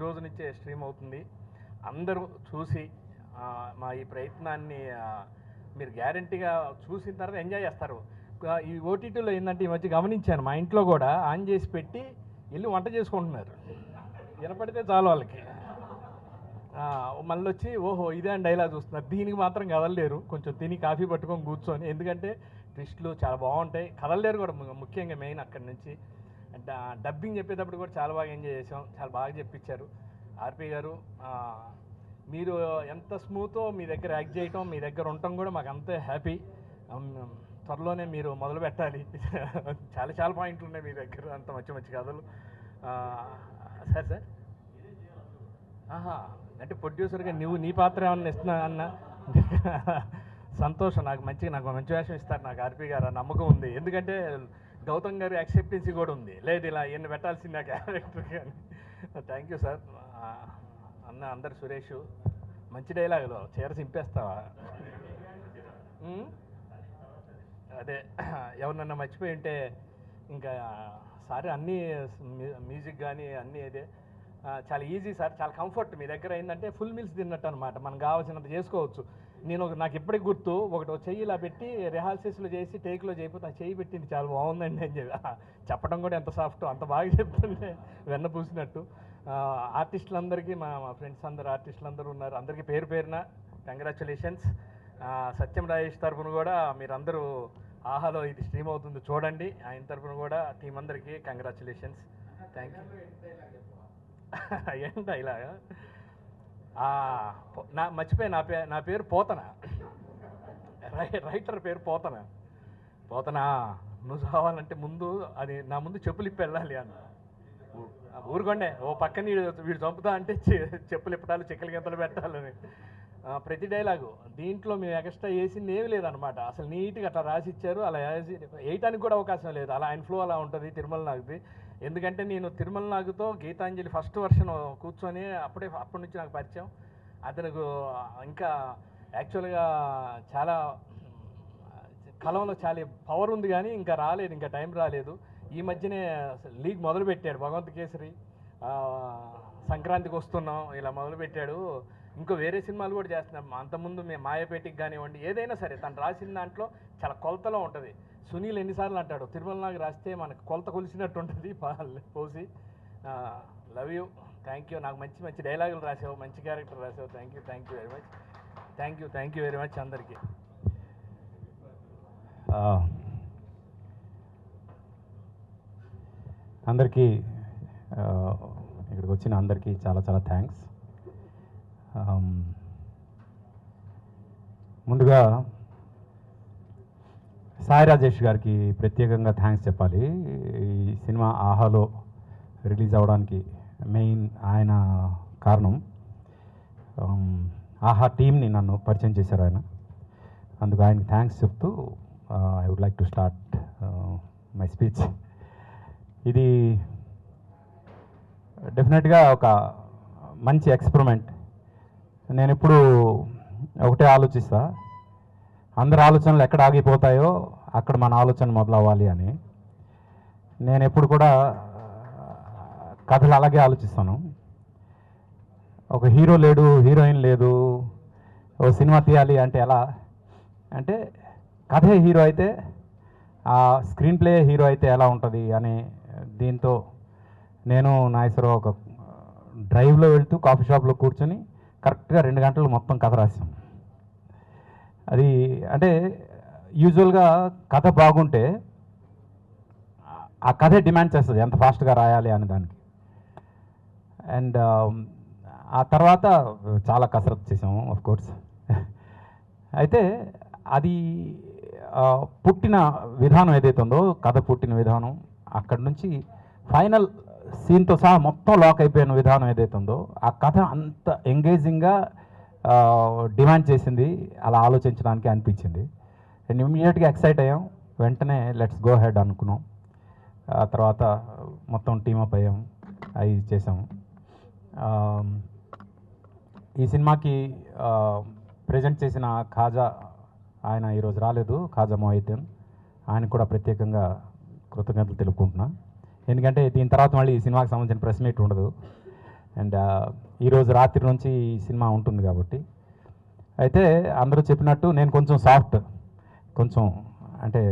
రోజు నుంచే స్ట్రీమ్ అవుతుంది. అందరూ చూసి మా ఈ ప్రయత్నాన్ని మీరు గ్యారంటీగా చూసిన తర్వాత ఎంజాయ్ చేస్తారు. ఈ ఓటీటీలో ఏంటంటే ఈ మధ్య గమనించాను, మా ఇంట్లో కూడా ఆన్ చేసి పెట్టి వెళ్ళి వంట చేసుకుంటున్నారు, వినపడితే చాలు వాళ్ళకి. మళ్ళీ వచ్చి ఓహో ఇదే అని డైలాగ్ చూస్తున్నారు. దీనికి మాత్రం కదలలేరు, కొంచెం తిని కాఫీ పట్టుకొని కూర్చొని, ఎందుకంటే ట్విస్ట్లు చాలా బాగుంటాయి. కదలలేరు కూడా ముఖ్యంగా మెయిన్ అక్కడి నుంచి. డబ్బింగ్ చెప్పేటప్పుడు కూడా చాలా బాగా ఎంజాయ్ చేసాం, చాలా బాగా చెప్పించారు ఆర్పి గారు. మీరు ఎంత స్మూతో మీ దగ్గర యాక్ట్ చేయటం, మీ దగ్గర ఉండటం కూడా మాకు అంతే హ్యాపీ. త్వరలోనే మీరు మొదలు పెట్టాలి, చాలా పాయింట్లు ఉన్నాయి మీ దగ్గర, అంత మంచి కథలు. సార్ అంటే ప్రొడ్యూసర్గా నువ్వు నీ పాత్ర ఏమన్నా ఇస్తున్నా అన్న సంతోషం. నాకు మంచి వేషం ఇస్తారు నాకు ఆర్పి గారు, నమ్మకం ఉంది. ఎందుకంటే గౌతమ్ గారు యాక్సెప్టెన్సీ కూడా ఉంది, లేదు ఇలా ఎన్ని పెట్టాల్సింది ఆ క్యారెక్టర్ కానీ. Thank you sir. అన్న అందరు సురేష్ మంచి డైలాగులో చీర సింపేస్తావా, అదే ఎవరినన్నా మర్చిపోయి ఉంటే ఇంకా సార్ అన్నీ మ్యూజిక్ కానీ అన్నీ అదే చాలా ఈజీ సార్, చాలా కంఫర్ట్. మీ దగ్గర ఏంటంటే ఫుల్ మీల్స్ తిన్నట్టు అనమాట, మనకు కావాల్సినంత చేసుకోవచ్చు. నాకు ఎప్పటికి గుర్తు ఒకటి చెయ్యి ఇలా పెట్టి రిహార్సల్స్లో చేసి టేక్లో చేయకపోతే ఆ చెయ్యి పెట్టింది చాలా బాగుందండి అని చెప్పడం కూడా ఎంత సాఫ్ట్, అంత బాగా చెప్తుంటే వెన్న పూసినట్టు. ఆర్టిస్టులందరికీ మా ఫ్రెండ్స్ అందరు ఆర్టిస్టులందరూ ఉన్నారు, అందరికీ పేరు పేరున కంగ్రాచులేషన్స్. సత్యం రాజేష్ తరఫున కూడా మీరందరూ ఆహాలో ఇది స్ట్రీమ్ అవుతుంది చూడండి, ఆయన తరఫున కూడా టీం అందరికీ కంగ్రాచులేషన్స్. Thank you. ఏంట ఇలాగా మర్చిపోయి నా పేరు పోతన, రైటర్ పేరు పోతన. నువ్వు కావాలంటే ముందు అది నా ముందు చెప్పులు ఇప్పి వెళ్ళాలి అన్న. ఊరుకోండే ఓ పక్కన వీడు చంపుతా అంటే చెప్పులు ఇప్పటాలు చెక్కలు గంతలు పెట్టాలని. ప్రతి డైలాగు దీంట్లో మేము ఎక్స్ట్రా వేసింది ఏమి లేదనమాట, అసలు నీట్గా అట్లా రాసి ఇచ్చారు. అలా వేయటానికి కూడా అవకాశం లేదు, అలా ఆయన ఫ్లో అలా ఉంటుంది తిరుమల నాగుది. ఎందుకంటే నేను తిరుమల నాగుతో గీతాంజలి ఫస్ట్ వర్షన్ కూర్చొని అప్పటి నుంచి నాకు పరిచయం. అతనికి ఇంకా యాక్చువల్గా చాలా కలంలో చాలా పవర్ ఉంది కానీ ఇంకా రాలేదు, ఇంకా టైం రాలేదు. ఈ మధ్యనే లీగ్ మొదలుపెట్టాడు భగవంత్ కేసరి, సంక్రాంతికి వస్తున్నాం ఇలా మొదలుపెట్టాడు. ఇంకో వేరే సినిమాలు కూడా చేస్తున్నాం. అంతకుముందు మేము మాయపేటికి కానివ్వండి, ఏదైనా సరే తను రాసిన దాంట్లో చాలా కొలతలో ఉంటుంది. సునీల్ ఎన్నిసార్లు అంటాడు, తిరుమల నాకు రాస్తే మనకు కొలత కొలిసినట్టు ఉంటుంది పోసి. Love you, thank you. నాకు మంచి మంచి డైలాగులు రాసావు, మంచి క్యారెక్టర్ రాసావు. Thank you very much. Thank you very much అందరికీ. అందరికీ ఇక్కడికి వచ్చిన అందరికీ చాలా చాలా థ్యాంక్స్. ముందుగా సాయి రాజేష్ గారికి ప్రత్యేకంగా థ్యాంక్స్ చెప్పాలి. ఈ సినిమా ఆహాలో రిలీజ్ అవ్వడానికి మెయిన్ ఆయన కారణం. ఆహా టీమ్ని నన్ను పరిచయం చేశారు ఆయన, అందుకు ఆయనకి థ్యాంక్స్ చెప్తూ I would like to start my speech. ఇది డెఫినెట్గా ఒక మంచి ఎక్స్పెరిమెంట్. నేను ఇప్పుడు ఒకటే ఆలోచిస్తా, అందరి ఆలోచనలు ఎక్కడ ఆగిపోతాయో అక్కడ మన ఆలోచన మొదలవ్వాలి అని. నేను ఎప్పుడు కూడా కథలు అలాగే ఆలోచిస్తాను. ఒక హీరో లేడు, హీరోయిన్ లేదు, ఓ సినిమా తీయాలి అంటే ఎలా అంటే కథే హీరో అయితే ఆ స్క్రీన్ ప్లే హీరో అయితే ఎలా ఉంటుంది అని దీంతో నేను నాగేశ్వరరావు ఒక డ్రైవ్లో వెళ్తూ కాఫీ షాప్లో కూర్చొని కరెక్ట్గా 2 గంటలు మొత్తం కథ రాసాం. అది అంటే యూజువల్గా కథ బాగుంటే ఆ కథే డిమాండ్ చేస్తుంది ఎంత ఫాస్ట్గా రాయాలి అనే దానికి. అండ్ ఆ తర్వాత చాలా కసరత్తు చేసాము ఆఫ్కోర్స్. అయితే అది పుట్టిన విధానం ఏదైతే ఉందో, కథ పుట్టిన విధానం, అక్కడి నుంచి ఫైనల్ సీన్తో సహా మొత్తం లాక్ అయిపోయిన విధానం ఏదైతే ఉందో, ఆ కథ అంత ఎంగేజింగ్గా డిమాండ్ చేసింది, అలా ఆలోచించడానికి అనిపించింది. అండ్ ఇమ్మీడియట్గా ఎక్సైట్ అయ్యాం, వెంటనే లెట్స్ గో హెడ్ అనుకున్నాం. ఆ తర్వాత మొత్తం టీమప్ అయ్యాం, అవి చేసాము. ఈ సినిమాకి ప్రజెంట్ చేసిన ఖాజా, ఆయన ఈరోజు రాలేదు, ఖాజా మొహిద్దీన్, ఆయన కూడా ప్రత్యేకంగా కృతజ్ఞతలు తెలుపుకుంటున్నా. ఎందుకంటే దీని తర్వాత మళ్ళీ ఈ సినిమాకి సంబంధించిన ప్రెస్ మీట్ ఉండదు, అండ్ ఈరోజు రాత్రి నుంచి ఈ సినిమా ఉంటుంది కాబట్టి. అయితే అందరూ చెప్పినట్టు నేను కొంచెం సాఫ్ట్, కొంచెం అంటే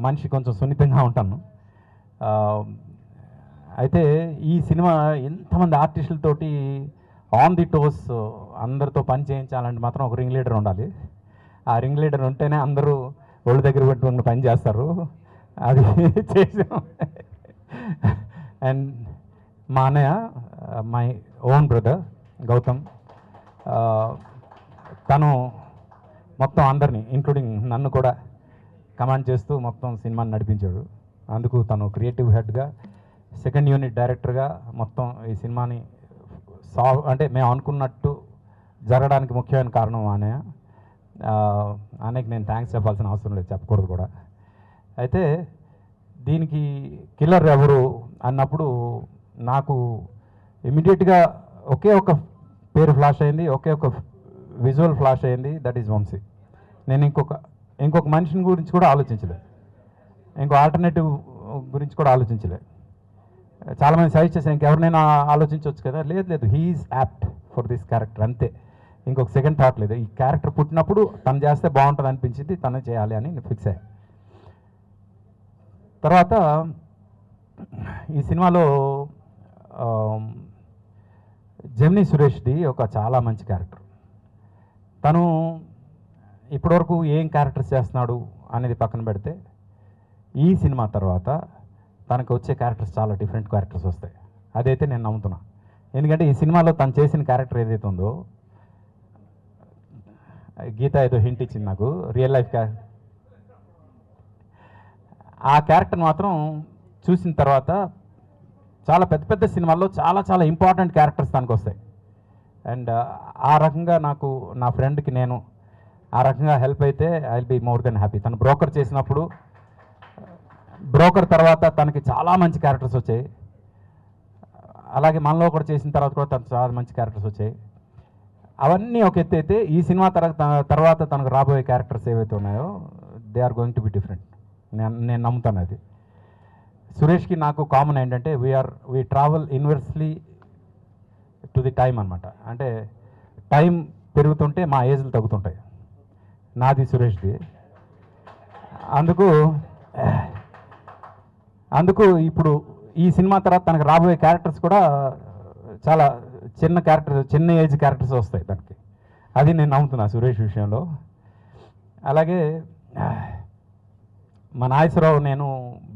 మనిషి కొంచెం సున్నితంగా ఉంటాను. అయితే ఈ సినిమా ఎంతమంది ఆర్టిస్టులతోటి ఆన్ ది టోస్ అందరితో పని చేయించాలంటే మాత్రం ఒక రింగ్ లీడర్ ఉండాలి. ఆ రింగ్ లీడర్ ఉంటేనే అందరూ ఒళ్ళు దగ్గర పెట్టుకుని పని చేస్తారు. అది చేసాం. అండ్ మా అన్నయ్య, మై ఓన్ బ్రదర్ గౌతమ్, తను మొత్తం అందరినీ ఇంక్లూడింగ్ నన్ను కూడా కమాండ్ చేస్తూ మొత్తం సినిమాని నడిపించాడు. అందుకు తను క్రియేటివ్ హెడ్గా, సెకండ్ యూనిట్ డైరెక్టర్గా మొత్తం ఈ సినిమాని అంటే మేము అనుకున్నట్టు జరగడానికి ముఖ్యమైన కారణం అన్నయ్య. అన్నయ్యకి నేను థ్యాంక్స్ చెప్పాల్సిన అవసరం లేదు, చెప్పకూడదు కూడా. అయితే దీనికి కిల్లర్ ఎవరు అన్నప్పుడు నాకు ఇమీడియట్గా ఒకే ఒక పేరు ఫ్లాష్ అయింది, ఒకే ఒక విజువల్ ఫ్లాష్ అయింది, దట్ ఈజ్ వంశీ. నేను ఇంకొక మనిషిని గురించి కూడా ఆలోచించలేదు, ఇంకో ఆల్టర్నేటివ్ గురించి కూడా ఆలోచించలేదు. చాలామంది సజెస్ట్ చేశాను ఇంకెవరినైనా ఆలోచించవచ్చు కదా, లేదు he's apt for this character, అంతే. ఇంకొక సెకండ్ థాట్ లేదు. ఈ క్యారెక్టర్ పుట్టినప్పుడు తను చేస్తే బాగుంటుంది అనిపించింది, తనే చేయాలి అని నేను ఫిక్స్ అయ్యా. తర్వాత ఈ సినిమాలో జెమినీ సురేష్ది ఒక చాలా మంచి క్యారెక్టర్. తను ఇప్పటివరకు ఏం క్యారెక్టర్స్ చేస్తున్నాడు అనేది పక్కన పెడితే ఈ సినిమా తర్వాత తనకు వచ్చే క్యారెక్టర్స్ చాలా డిఫరెంట్ క్యారెక్టర్స్ వస్తాయి, అదైతే నేను నమ్ముతున్నా. ఎందుకంటే ఈ సినిమాలో తను చేసిన క్యారెక్టర్ ఏదైతే ఉందో, గీత ఏదో హింట్ ఇచ్చింది నాకు, రియల్ లైఫ్ ఆ క్యారెక్టర్ మాత్రం చూసిన తర్వాత చాలా పెద్ద పెద్ద సినిమాల్లో చాలా చాలా ఇంపార్టెంట్ క్యారెక్టర్స్ తనకు వస్తాయి. అండ్ ఆ రకంగా నాకు నా ఫ్రెండ్కి నేను ఆ రకంగా హెల్ప్ అయితే I will be more than happy. తను బ్రోకర్ చేసినప్పుడు, బ్రోకర్ తర్వాత తనకి చాలా మంచి క్యారెక్టర్స్ వచ్చాయి. అలాగే మనలో కూడా చేసిన తర్వాత కూడా తనకు చాలా మంచి క్యారెక్టర్స్ వచ్చాయి. అవన్నీ ఒక ఎత్తు అయితే ఈ సినిమా తర్వాత తనకు రాబోయే క్యారెక్టర్స్ ఏవైతే ఉన్నాయో they are going to be different. నేను నమ్ముతాను అది. సురేష్కి నాకు కామన్ ఏంటంటే we travel inversely to the time అనమాట. అంటే టైం పెరుగుతుంటే మా ఏజ్లు తగ్గుతుంటాయి, నాది సురేష్ది. అందుకు ఇప్పుడు ఈ సినిమా తర్వాత తనకు రాబోయే క్యారెక్టర్స్ కూడా చాలా చిన్న ఏజ్ క్యారెక్టర్స్ వస్తాయి దానికి. అది నేను నమ్ముతున్నా సురేష్ విషయంలో. అలాగే మా నాగేశ్వరరావు నేను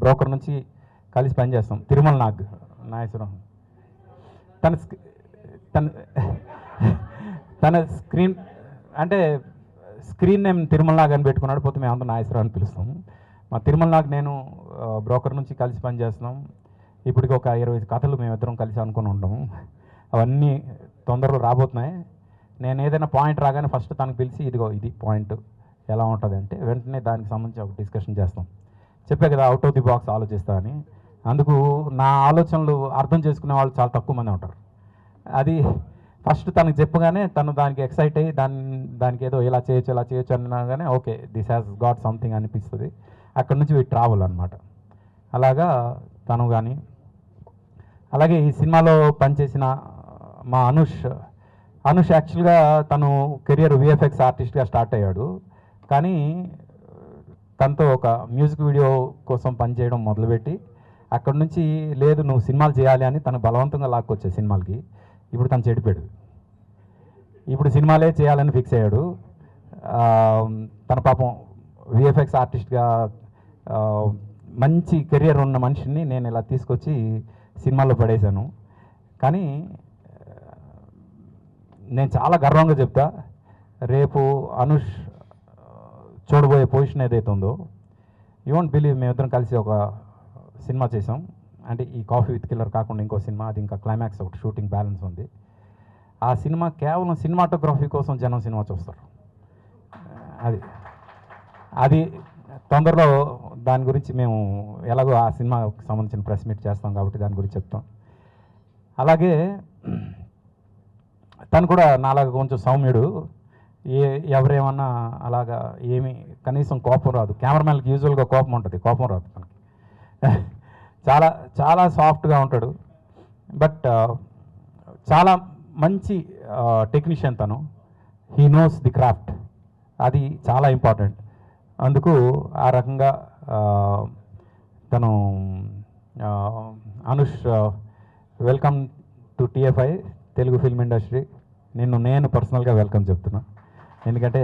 బ్రోకర్ నుంచి కలిసి పనిచేస్తాం. తిరుమల నాగేశ్వరరావు తన స్క్రీన్ అంటే స్క్రీన్ నేమ్ తిరుమల నాగ్ అని పెట్టుకున్నాడు, పోతే మేమంతా నాగేశ్వరరావు అని పిలుస్తాం. మా తిరుమల నాగ్ నేను బ్రోకర్ నుంచి కలిసి పనిచేస్తున్నాం. ఇప్పటికి ఒక 20 కథలు మేమిద్దరం కలిసి అనుకుని ఉంటాము. అవన్నీ తొందరలో రాబోతున్నాయి. నేను ఏదైనా పాయింట్ రాగానే ఫస్ట్ తనకు పిలిచి ఇది పాయింట్ ఎలా ఉంటుంది అంటే వెంటనే దానికి సంబంధించి ఒక డిస్కషన్ చేస్తాం. చెప్పే కదా అవుట్ ఆఫ్ ది బాక్స్ ఆలోచిస్తా అని. అందుకు నా ఆలోచనలు అర్థం చేసుకునే వాళ్ళు చాలా తక్కువ మంది ఉంటారు. అది ఫస్ట్ తనకు చెప్పగానే తను దానికి ఎక్సైట్ అయ్యి దానికి ఏదో ఇలా చేయొచ్చు అన్నాగానే okay this has got something అనిపిస్తుంది. అక్కడ నుంచి ట్రావెల్ అనమాట. అలాగా తను కానీ అలాగే ఈ సినిమాలో పనిచేసిన మా అనుష్ యాక్చువల్గా తను కెరియర్ విఎఫ్ఎక్స్ ఆర్టిస్ట్గా స్టార్ట్ అయ్యాడు. కానీ తనతో ఒక మ్యూజిక్ వీడియో కోసం పనిచేయడం మొదలుపెట్టి అక్కడ నుంచి లేదు నువ్వు సినిమాలు చేయాలి అని తను బలవంతంగా లాక్కొచ్చే సినిమాలకి. ఇప్పుడు తను చెడిపోయాడు. ఇప్పుడు సినిమాలే చేయాలని ఫిక్స్ అయ్యాడు. తన పాపం విఎఫ్ఎక్స్ ఆర్టిస్ట్గా మంచి కెరియర్ ఉన్న మనిషిని నేను ఇలా తీసుకొచ్చి సినిమాల్లో పడేశాను. కానీ నేను చాలా గర్వంగా చెప్తా, రేపు అనుష్ చూడబోయే పొజిషన్ ఏదైతే ఉందో యూ వోంట్ బిలీవ్ మేమిద్దరం కలిసి ఒక సినిమా చేసాం. అంటే ఈ కాఫీ విత్ కిల్లర్ కాకుండా ఇంకో సినిమా, అది ఇంకా క్లైమాక్స్ ఒకటి షూటింగ్ బ్యాలెన్స్ ఉంది. ఆ సినిమా కేవలం సినిమాటోగ్రఫీ కోసం జనం సినిమా చూస్తారు. అది తొందరలో దాని గురించి మేము ఎలాగో ఆ సినిమాకి సంబంధించిన ప్రెస్ మీట్ చేస్తాం కాబట్టి దాని గురించి చెప్తాం. అలాగే తను కూడా నాలాగా కొంచెం సౌమ్యుడు. ఎవరేమన్నా అలాగా ఏమి కనీసం కోపం రాదు. కెమెరామెన్కి యూజువల్గా కోపం ఉంటుంది, కోపం రాదు తనకి. చాలా చాలా సాఫ్ట్గా ఉంటాడు. బట్ చాలా మంచి టెక్నీషియన్ తను. హీ నోస్ ది క్రాఫ్ట్, అది చాలా ఇంపార్టెంట్. అందుకు ఆ రకంగా తను Anush welcome to TFI Telugu film industry. నేను పర్సనల్గా వెల్కమ్ చెప్తున్నా. ఎందుకంటే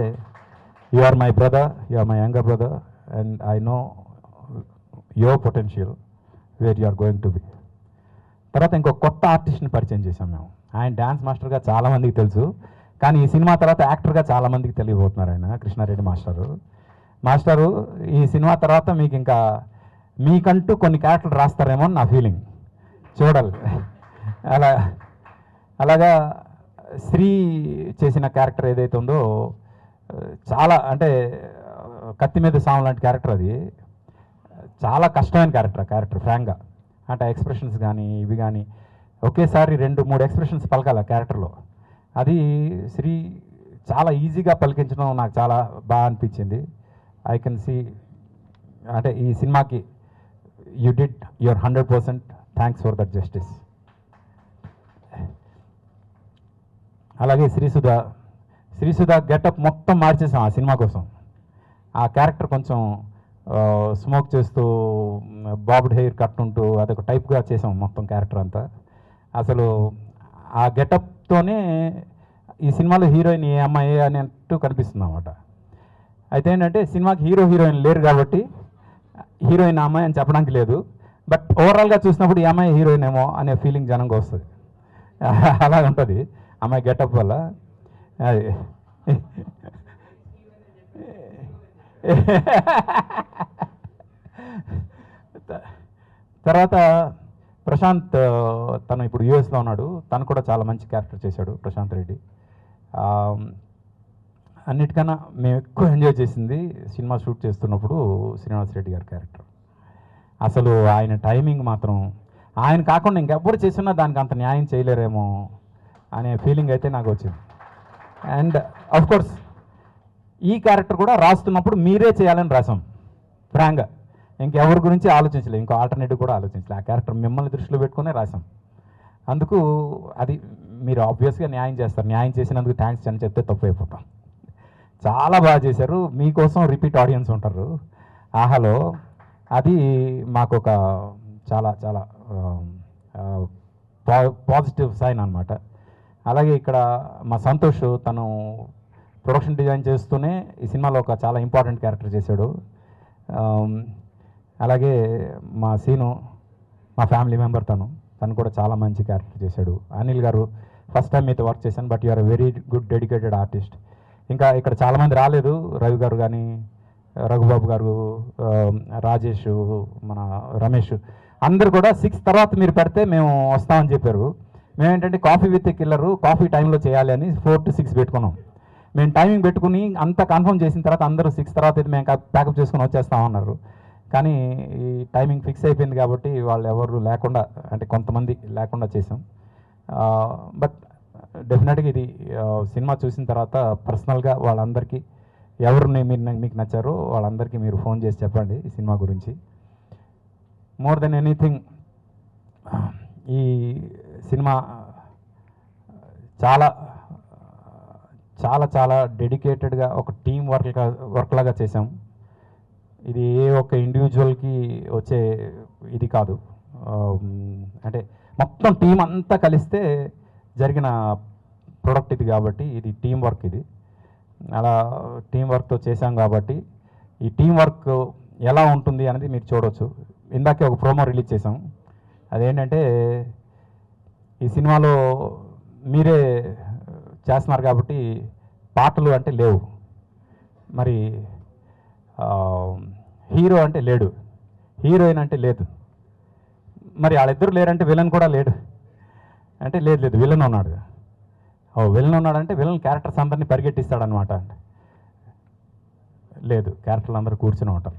you are my brother, you are my younger brother and I know your potential where you are going to be. తర్వాత ఇంకో కొత్త ఆర్టిస్ట్ని పరిచయం చేశాం మేము. ఆయన డ్యాన్స్ మాస్టర్గా చాలామందికి తెలుసు, కానీ ఈ సినిమా తర్వాత యాక్టర్గా చాలామందికి తెలియబోతున్నారు. ఆయన కృష్ణారెడ్డి మాస్టరు ఈ సినిమా తర్వాత మీకు ఇంకా మీకంటూ కొన్ని క్యారెక్టర్లు రాస్తారేమో అని నా ఫీలింగ్. చూడాలి. అలాగా శ్రీ చేసిన క్యారెక్టర్ ఏదైతే ఉందో చాలా అంటే కత్తి మీద సాము లాంటి క్యారెక్టర్. అది చాలా కష్టమైన క్యారెక్టర్ ఫ్రాంక్గా. అంటే ఎక్స్ప్రెషన్స్ కానీ ఇవి కానీ ఒకేసారి 2-3 ఎక్స్ప్రెషన్స్ పలకాలి ఆ క్యారెక్టర్లో. అది శ్రీ చాలా ఈజీగా పలికించడం నాకు చాలా బాగా అనిపించింది. ఐ కెన్ సీ అంటే ఈ సినిమాకి you did your 100%. Thanks for that justice. అలాగే శ్రీసుధ గెటప్ మొత్తం మార్చేసాం ఆ సినిమా కోసం. ఆ క్యారెక్టర్ కొంచెం స్మోక్ చేస్తూ బాబ్డ్ హెయిర్ కట్ ఉంటూ అదొక టైప్గా చేసాం మొత్తం క్యారెక్టర్ అంతా. అసలు ఆ గెటప్తోనే ఈ సినిమాలో హీరోయిన్ ఏ అమ్మాయి అన్నట్టు కనిపిస్తుంది అన్నమాట. అయితే ఏంటంటే సినిమాకి హీరోయిన్ లేరు కాబట్టి హీరోయిన్ అమ్మాయి అని చెప్పడానికి లేదు. బట్ ఓవరాల్గా చూసినప్పుడు ఈ అమ్మాయి హీరోయిన్ ఏమో అనే ఫీలింగ్ జనంగా వస్తుంది. అలా ఉంటుంది అమ్మాయి గెటప్ వల్ల. అది తర్వాత ప్రశాంత్ తను ఇప్పుడు యూఎస్లో ఉన్నాడు. తను కూడా చాలా మంచి క్యారెక్టర్ చేశాడు ప్రశాంత్ రెడ్డి. అన్నిటికన్నా మేము ఎక్కువ ఎంజాయ్ చేసింది సినిమా షూట్ చేస్తున్నప్పుడు శ్రీనివాస్ రెడ్డి గారి క్యారెక్టర్. అసలు ఆయన టైమింగ్ మాత్రం ఆయన కాకుండా ఇంకెవ్వరు చేసినా దానికి అంత న్యాయం చేయలేరేమో అనే ఫీలింగ్ అయితే నాకు వచ్చింది. అండ్ అఫ్ కోర్స్ ఈ క్యారెక్టర్ కూడా రాస్తున్నప్పుడు మీరే చేయాలని రాసాం ఫ్రాంక్గా. ఇంకెవరి గురించి ఆలోచించలేదు, ఇంకో ఆల్టర్నేటివ్ కూడా ఆలోచించలేదు. ఆ క్యారెక్టర్ మిమ్మల్ని దృష్టిలో పెట్టుకునే రాసాం. అందుకు అది మీరు ఆబ్వియస్గా న్యాయం చేస్తారు. న్యాయం చేసినందుకు థ్యాంక్స్ అని చెప్తే తప్పు అయిపోతాం. చాలా బాగా చేశారు. మీకోసం రిపీట్ ఆడియన్స్ ఉంటారు ఆహాలో. అది మాకు ఒక చాలా చాలా పాజిటివ్ సైన్ అనమాట. అలాగే ఇక్కడ మా సంతోష్ తను ప్రొడక్షన్ డిజైన్ చేస్తూనే ఈ సినిమాలో ఒక చాలా ఇంపార్టెంట్ క్యారెక్టర్ చేశాడు. అలాగే మా సీను మా ఫ్యామిలీ మెంబర్, తను కూడా చాలా మంచి క్యారెక్టర్ చేశాడు. అనిల్ గారు ఫస్ట్ టైం మీతో వర్క్ చేశాను, but you are very good dedicated artist. ఇంకా ఇక్కడ చాలామంది రాలేదు, రవి గారు కానీ, రఘుబాబు గారు, రాజేష్, మన రమేష్, అందరు కూడా 6 తర్వాత మీరు పెడితే మేము వస్తామని చెప్పారు. మేమేంటంటే కాఫీ విత్ కిల్లరు కాఫీ టైంలో చేయాలి అని 4 to 6 పెట్టుకున్నాం. మేము టైమింగ్ పెట్టుకుని అంతా కన్ఫర్మ్ చేసిన తర్వాత అందరూ 6 తర్వాత అయితే మేము ప్యాకప్ చేసుకుని వచ్చేస్తామన్నారు. కానీ ఈ టైమింగ్ ఫిక్స్ అయిపోయింది కాబట్టి వాళ్ళు ఎవరు లేకుండా, అంటే కొంతమంది లేకుండా చేసాం. బట్ డెఫినెట్గా ఇది సినిమా చూసిన తర్వాత పర్సనల్గా వాళ్ళందరికీ ఎవరు మీకు నచ్చారో వాళ్ళందరికీ మీరు ఫోన్ చేసి చెప్పండి ఈ సినిమా గురించి. మోర్ దెన్ ఎనీథింగ్ ఈ సినిమా చాలా చాలా చాలా డెడికేటెడ్గా ఒక టీం వర్క్ లాగా చేసాం. ఇది ఏ ఒక్క ఇండివిజువల్కి వచ్చే ఇది కాదు. అంటే మొత్తం టీం అంతా కలిస్తే జరిగిన ప్రొడక్ట్ ఇది కాబట్టి ఇది టీం వర్క్. ఇది అలా టీం వర్క్తో చేశాం కాబట్టి ఈ టీం వర్క్ ఎలా ఉంటుంది అనేది మీరు చూడవచ్చు. ఇందాకే ఒక ప్రోమో రిలీజ్ చేసాం. అదేంటంటే ఈ సినిమాలో మీరే చేస్తున్నారు కాబట్టి పాటలు అంటే లేవు, మరి హీరో అంటే లేడు, హీరోయిన్ అంటే లేదు, మరి వాళ్ళిద్దరు లేరంటే విలన్ కూడా లేడు అంటే లేదు విలన్ ఉన్నాడు. విలన్ ఉన్నాడంటే విలన్ క్యారెక్టర్స్ అందరినీ పరిగెట్టిస్తాడనమాట. లేదు, క్యారెక్టర్లు అందరూ కూర్చుని ఉంటారు.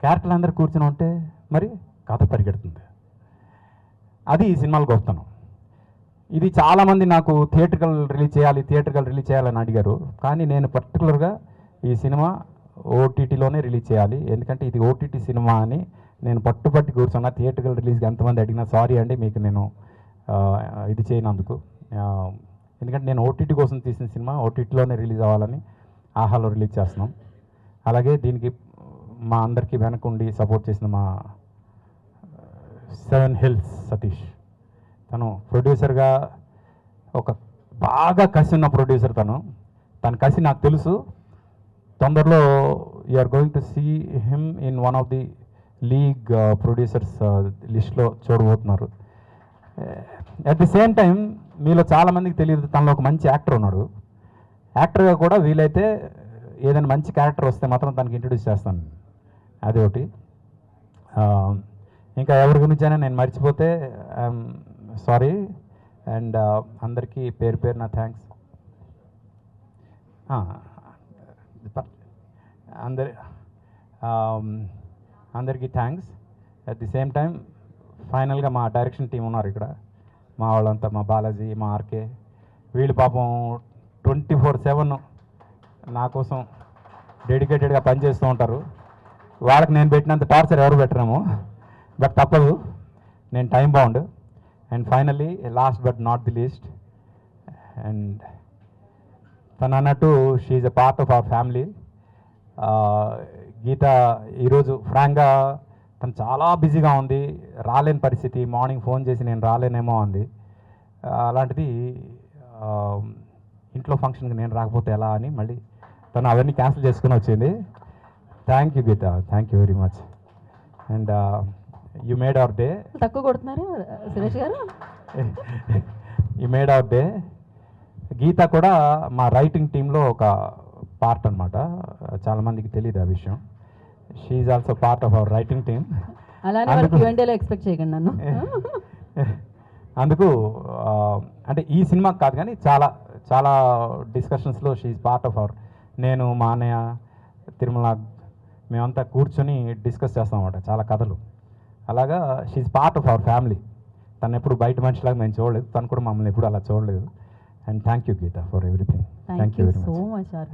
క్యారెక్టర్లు అందరూ కూర్చుని ఉంటే మరి కథ పరిగెడుతుంది. అది ఈ సినిమాలు గొప్పతనం. ఇది చాలామంది నాకు థియేట్రికల్ రిలీజ్ చేయాలని అడిగారు. కానీ నేను పర్టికులర్గా ఈ సినిమా ఓటీటీలోనే రిలీజ్ చేయాలి, ఎందుకంటే ఇది ఓటీటీ సినిమా అని నేను పట్టుబట్టి కూర్చున్నా. థియేట్రికల్ రిలీజ్కి ఎంతమంది అడిగినా సారీ అండి మీకు నేను ఇది చేయనందుకు. ఎందుకంటే నేను ఓటీటీ కోసం తీసిన సినిమా ఓటీటీలోనే రిలీజ్ అవ్వాలని ఆహాలో రిలీజ్ చేస్తున్నాం. అలాగే దీనికి మా అందరికీ వెనకుండి సపోర్ట్ చేసిన మా 7 Hills సతీష్, తను ప్రొడ్యూసర్గా ఒక బాగా కసి ఉన్న ప్రొడ్యూసర్. తన కసి నాకు తెలుసు. తొందరలో you are going to see him in one of the league producers లిస్ట్లో చూడబోతున్నారు. అట్ ది సేమ్ టైం మీలో చాలామందికి తెలియదు, తనలో ఒక మంచి యాక్టర్ ఉన్నాడు. యాక్టర్గా కూడా వీలైతే ఏదైనా మంచి క్యారెక్టర్ వస్తే మాత్రం తనకి ఇంట్రడ్యూస్ చేస్తాను. అది ఒకటి. ఇంకా ఎవరి గురించైనా నేను మర్చిపోతే ఐఎమ్ సారీ. అండ్ అందరికీ పేరు పేరున థ్యాంక్స్. అందరికీ thanks. At the same time ఫైనల్గా మా డైరెక్షన్ టీం ఉన్నారు ఇక్కడ, మా వాళ్ళంతా, మా బాలాజీ, మా ఆర్కే, వీళ్ళు పాపం 24/7 నా కోసం డెడికేటెడ్గా పనిచేస్తూ ఉంటారు. వాళ్ళకి నేను పెట్టినంత టార్చర్ ఎవరు పెట్టరేమో, బట్ తప్పదు, నేను time bound. And finally last but not the least, and తను అన్నట్టు she is a part of our family. Geetha ఈరోజు ఫ్రాంక్గా తను చాలా బిజీగా ఉంది, రాలేని పరిస్థితి. మార్నింగ్ ఫోన్ చేసి నేను రాలేనేమో అంది. అలాంటిది ఇంట్లో ఫంక్షన్కి నేను రాకపోతే ఎలా అని మళ్ళీ తను అవన్నీ క్యాన్సిల్ చేసుకుని వచ్చింది. Thank you Geetha, thank you very much. And you made our day. తక్కువ కొడుతున్నారు Suresh garu. You made our day. Geetha కూడా మా రైటింగ్ టీంలో ఒక పార్ట్ అనమాట. చాలామందికి తెలియదు ఆ విషయం. She is also part of hour writing team. అలానే Q&Aలో ఎక్స్పెక్ట్ చేయకండి నన్ను. అందుకు అంటే ఈ సినిమాకి కాదు కానీ చాలా చాలా డిస్కషన్స్లో she is part of our. నేను, మా అన్నయ్య, తిరుమల, మేమంతా కూర్చొని డిస్కస్ చేస్తాం అన్నమాట చాలా కథలు. అలాగా she is part of our family. తను ఎప్పుడు బయట మనిషిలాగా మేము చూడలేదు, తను కూడా మమ్మల్ని ఎప్పుడు అలా చూడలేదు. And thank you Geetha for everything thank you very so much much